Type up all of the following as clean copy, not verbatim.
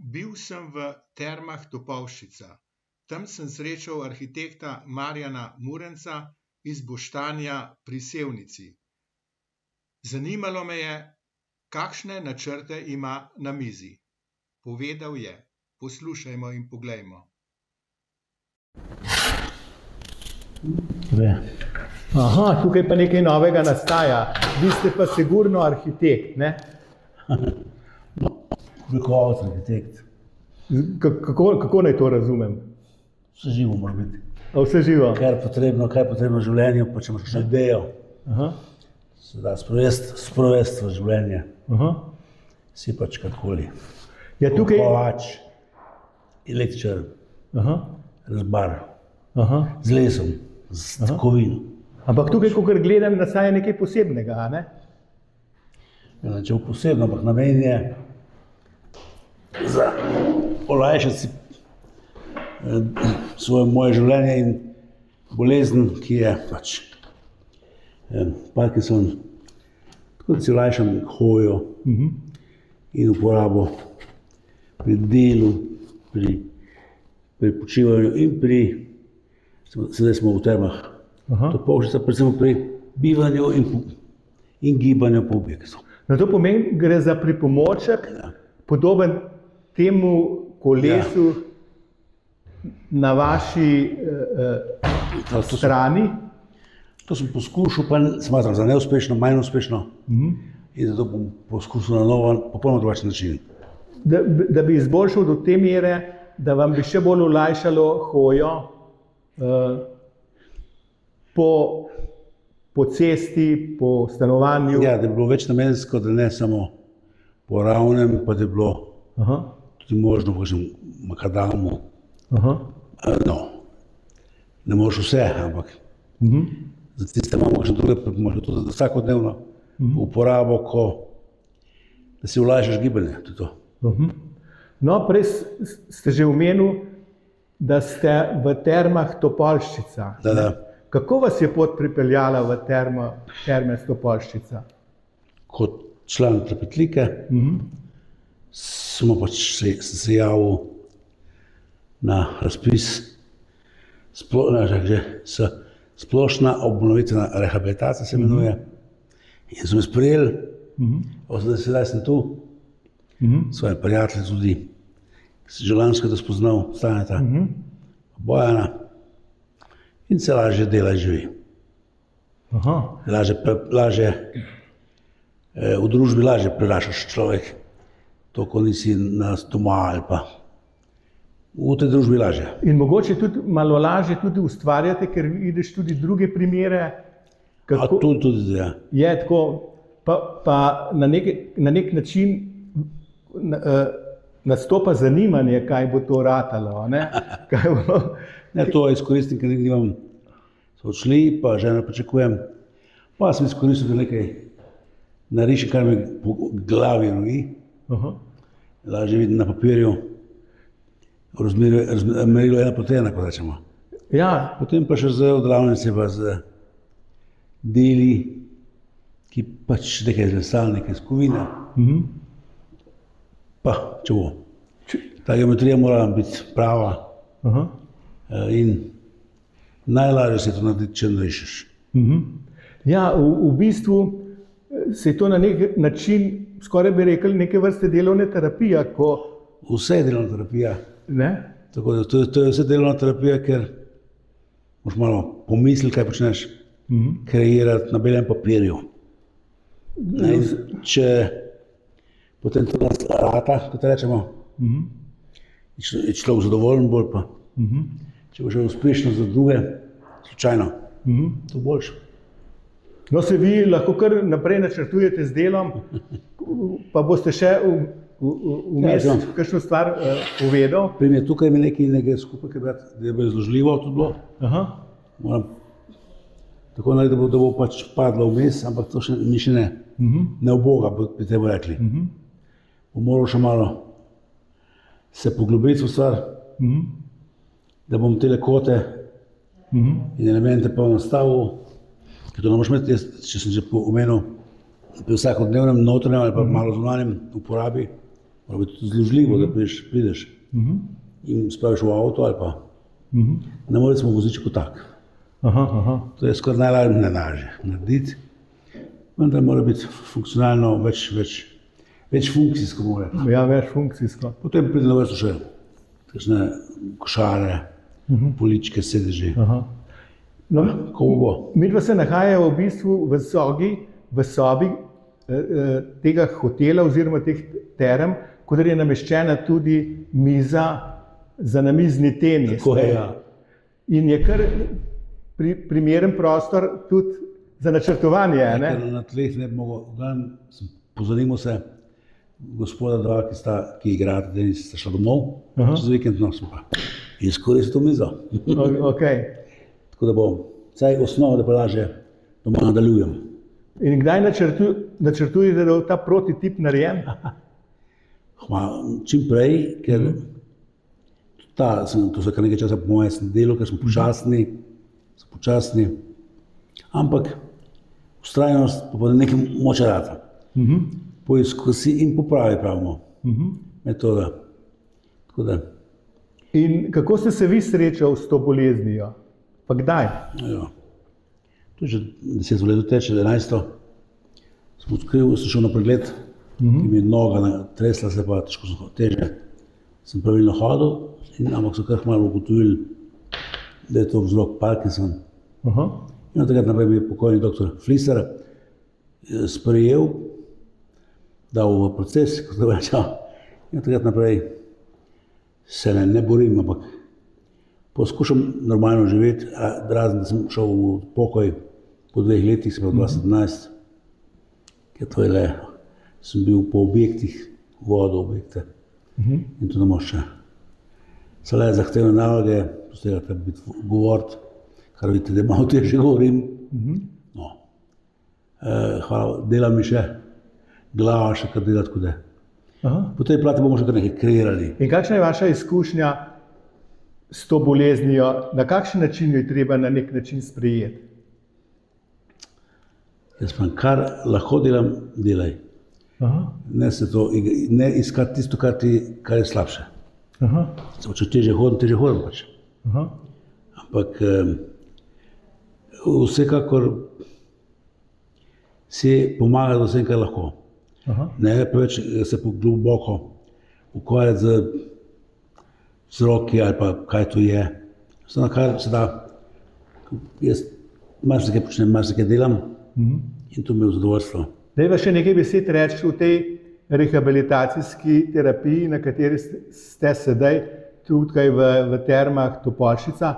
Bil sem v Termah Topolšica. Tam sem srečal arhitekta Marjana Murenca iz Boštanja pri Sevnici. Zanimalo me je, kakšne načrte ima na mizi. Povedal je: poslušajmo in poglejmo. Aha, tukaj pa nekaj novega nastaja. Vi ste pa sigurno arhitekt, ne? Oblikovalec, arhitekt. Kako naj to razumem? Vse živo mora biti. A vse živo? Kaj je potrebno v življenju, pa če imaš kakšno idejo, Aha. se da sprovesti v življenje. Aha. Si pač karkoli. Ja, tukaj... Kovač, električar, Aha. rezbar, Aha. z lesom, z kovino. Ampak tukaj, kakor gledam, nastaja nekaj posebnega, a ne? Ja, če bo posebno, ampak namen je za olajšati si moje življenje in bolezen, ki je pač Parkinson, tako da si olajšam hojo in uporabo pri delu, pri počivanju in sedaj smo v Termah Topolšica, predvsem pri bivanju in gibanju po objektu. No, to pomeni, gre za pripomoček, podoben temu kolesu na vaši strani. To sem poskušal, pa smatram za neuspešno, manj uspešno. In zato bom poskusil na novo, popolnoma drugačen način. Da bi izboljšal do te mere, da vam bi še bolj olajšalo hojo po cesti, po stanovanju. Ja, da bi bilo več namensko, da ne samo po ravnem, pa da bi bilo tudi možno po kakšnem makadamu. No, ne moreš vse, ampak za tiste imamo kakšne druge, pa možno tudi za vsakodnevno uporabo, da si olajšaš gibanje. No, prej ste že omenil, da ste v Termah Topolšica. Da. Kako vas je pot pripeljala v Terme Topolšica? Kot član Trepetlike smo pač se javil na razpis splošna obnovitvena rehabilitacija se imenuje. In so me sprejeli, sedaj sem tu, svoje prijatelje tudi, že lansko da spoznal, Staneta, Bojana, in se lažje dela in živi. V družbi lažje prerašaš človek, to, ko nisi doma ali pa v tej družbi lažje. In mogoče tudi malo lažje tudi ustvarjate, ker vidiš tudi druge primere. Tudi, ja. Je tako, pa na nek način nastopa zanimanje, kaj bo to ratalo, ne? To izkoristim, ker nimam, so odšli, pa žena pričakujem, pa sem izkoristil, da nekaj narišem, kar mi po glavi roji. Lažje vidim na papirju, merilo 1:1, ko rečemo. Ja. Potem pa še z odravnice, pa z deli, ki pač nekaj z lesa, nekaj z kovine. Pa, če bo. Ta geometrija mora biti prava in najlažje se to narediti, če narišeš. Ja, v bistvu se je to na nek način, skoraj bi rekel, neke vrste delovne terapija, ko... Vse je delovna terapija. Ne? Tako da to je vse delovna terapija, ker moraš malo pomisliti, kaj počneš, kreirati na belem papirju. Če potem to rata, kot rečemo, je človek zadovoljen bolj pa. Če bo še uspešno za druge, slučajno, to boljše. No, se vi lahko kar naprej načrtujete z delom, pa boste še vmes kakšno stvar povedal. Primer, tukaj mi nekaj skupaj, da je izložljivo tudi bilo. Moram tako narediti, da bo pač padlo vmes, ampak to ni še ne uboga, bi temu rekli. Bom moral še malo se poglobiti v stvar, da bom te kote in elemente pa nastavil, ker to ne moraš imeti, če sem že omenil, pri vsakodnevnem notranjem ali pa malo zunanjem uporabi, Mora biti zložljivo, da prideš in spraviš v avto ali pa. Ne moreš smo voziči kot tak. To je skoraj najlažje narediti, vendar mora biti funkcionalno več funkcijsko mora. Ja, več funkcijsko. Potem pride na vrsto še kakšne košare, poličke, sedeži. No, Ko bo? midva se nahajajo v bistvu v sobi tega hotela oziroma teh term, kodar je nameščena tudi miza za namizni tenis. Tako je, ja. In je kar primeren prostor tudi za načrtovanje, ne? Ker na tleh ne bi mogel, pozorimo se, gospoda dva, ki igrate tenis, sta šla domov, čez vikend smo pa izkoristili to mizo. Okay. Tako da bo vsaj osnova, da pa lažje doma nadaljujem. In kdaj načrtujete, da bo ta prototip narejen? Čim prej, ker to se kar nekaj časa po mojem sem delal, ker smo počasni, ampak vztrajnost pa nekaj moče rata. Poizkusi in popravi, pravimo, metoda. Tako da. In kako ste se vi srečali s to boleznijo? Pa kdaj? Ja. To je že 10 let teče, 11. Sem odkril, sem šel na pregled, ki mi je noga tresla se pa teže. Sem pravilno hodil, ampak so kar malo ugotovili, da je to vzrok Parkinson. In od takrat naprej mi je pokojni doktor Fliser sprejel, dal v proces, kot da rečem. In od takrat naprej se ne borim, ampak poskušam normalno živeti, razen da sem šel v pokoj po 2 letih, se pa 2017, ker to je le, sem bil po objektih, vodil objekte in to ne moš še. So le zahtevne naloge, z tega treba biti govoriti, kar vidite, da malo težje govorim. No. Hvala, delam mi še, glava še kar dela, tako da. Po tej plati bomo še kar nekaj kreirali. In kakšna je vaša izkušnja s to boleznijo? Na kakšen način jo je treba na nek način sprejeti? Jaz pa kar lahko delam, delaj. Ne iskati tisto, kar je slabše. Če težje hodim pač. Ampak vsekakor si pomaga z vsem, kar lahko. Ne preveč se globoko ukvarjati z vzroki ali pa kaj to je. Samo kar se da, jaz marsikaj počnem, marsikaj delam in to mi je v zadovoljstvo. Daj pa še nekaj besed reči o tej rehabilitacijski terapiji, na kateri ste sedaj tukaj v termah Topolšica.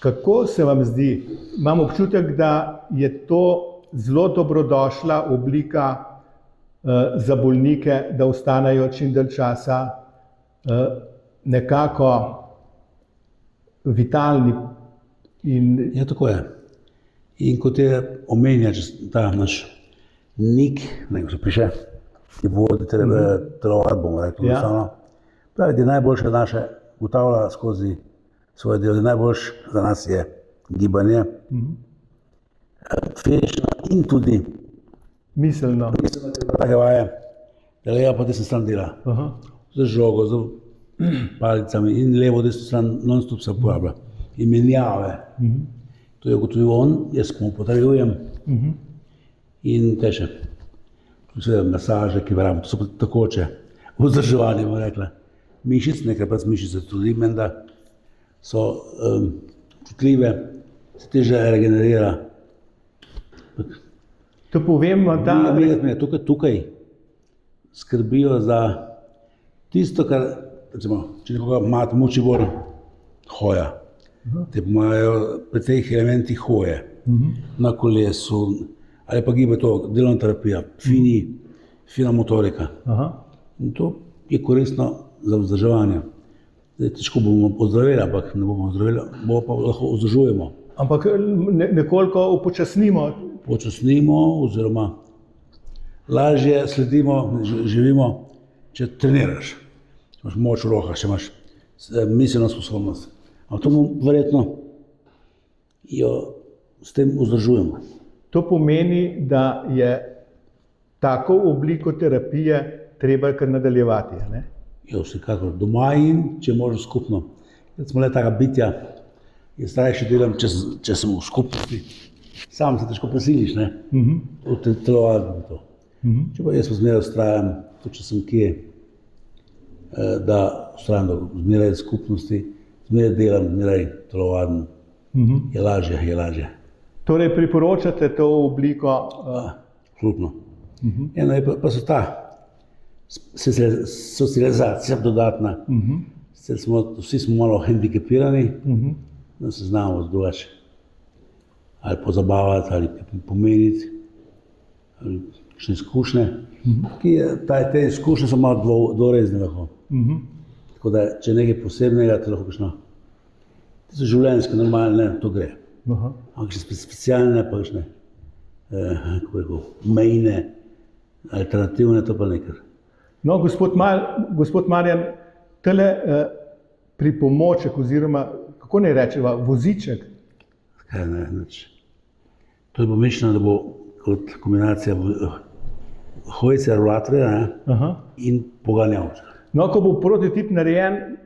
Kako se vam zdi? Imam občutek, da je to zelo dobrodošla oblika za bolnike, da ostanejo čim dalj časa nekako vitalni. Ja, tako je. In kot je omenja ta naš Nik, nekaj se piše, ki vodi telovadbo, bomo rekli, pravi, da je najboljše naše, ugotavlja skozi svoje delo, da najboljše za nas je gibanje, fizično in tudi miselno. Take vaje, da leva pa desna stran dela, z žogo, z palicami in levo desno stran non-stop se uporablja. In menjave. To je ugotovil on, jaz mu potrjujem. In kaj še? Seveda masaže, ki verjamem, to so takoče vzdrževanje, bomo rekla. Mišic, nekaj pač mišice tudi menda so čutljive, se teže regenerira. To povemo, da... Tukaj skrbijo za tisto, kar, recimo, če nekoga mat muči bolj hoja, te pomagajo pri teh elementih hoje, na kolesu, ali pa gibe to, delovna terapija, fina motorika. In to je koristno za vzdrževanje. Težko bomo ozdravili, ampak ne bomo ozdravili, bomo pa lahko vzdržujemo. Ampak nekoliko upočasnimo. Počasnimo oziroma lažje sledimo, živimo, če treniraš. Če imaš moč v rokah, če imaš miselno sposobnost. Ampak to verjetno jo s tem vzdržujemo. To pomeni, da je tako obliko terapije treba kar nadaljevati. A ne? Ja, vsekakor doma in če možno skupno. Jaz smo le taka bitja, jaz starejši delam, če sem v skupnosti. Sam se težko prisiliš, ne? V telovadbo to. Če pa jaz zmeraj vztrajam, tudi če sem kje, da vztrajam zmeraj v skupnosti, zmeraj delam, zmeraj telovadbo. Je lažje. Torej priporočate to obliko? Absolutno. Eno je pa so ta socializacija dodatna. Vsi smo malo hendikepirani, da se znamo drugače ali pozabavati, ali pomeniti, ali kakšne izkušnje. Te izkušnje so malo dvorezne lahko. Tako da, če je nekaj posebnega, to lahko kakšno. To so življenjske, normalne, to gre. Ampak še specialne, pa kakšne, kako rekel, mejne, alternativne, to pa nekaj. No, gospod Marjan, tale pripomoček oziroma, kako naj rečeva, voziček? Kaj ne, nič. To je pomišljeno, da bo kot kombinacija hojice, rollatorja in poganjavčka. No, ko bo prototip narejen,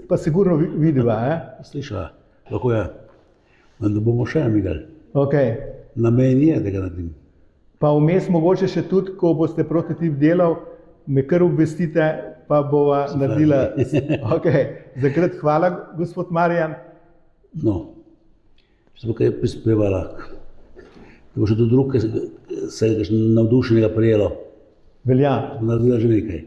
pa sigurno vidiva, Slišala, lahko je, da bomo še amigali. Ok. Namen je, da ga naredim. Pa vmes mogoče še tudi, ko boste prototip delal, me kar obvestite, pa bova naredila. Ok, zakrat hvala, gospod Marjan. No, če bo kaj prispevala, da bo še do druge se navdušenega prijelo. Velja. Naredila že nekaj.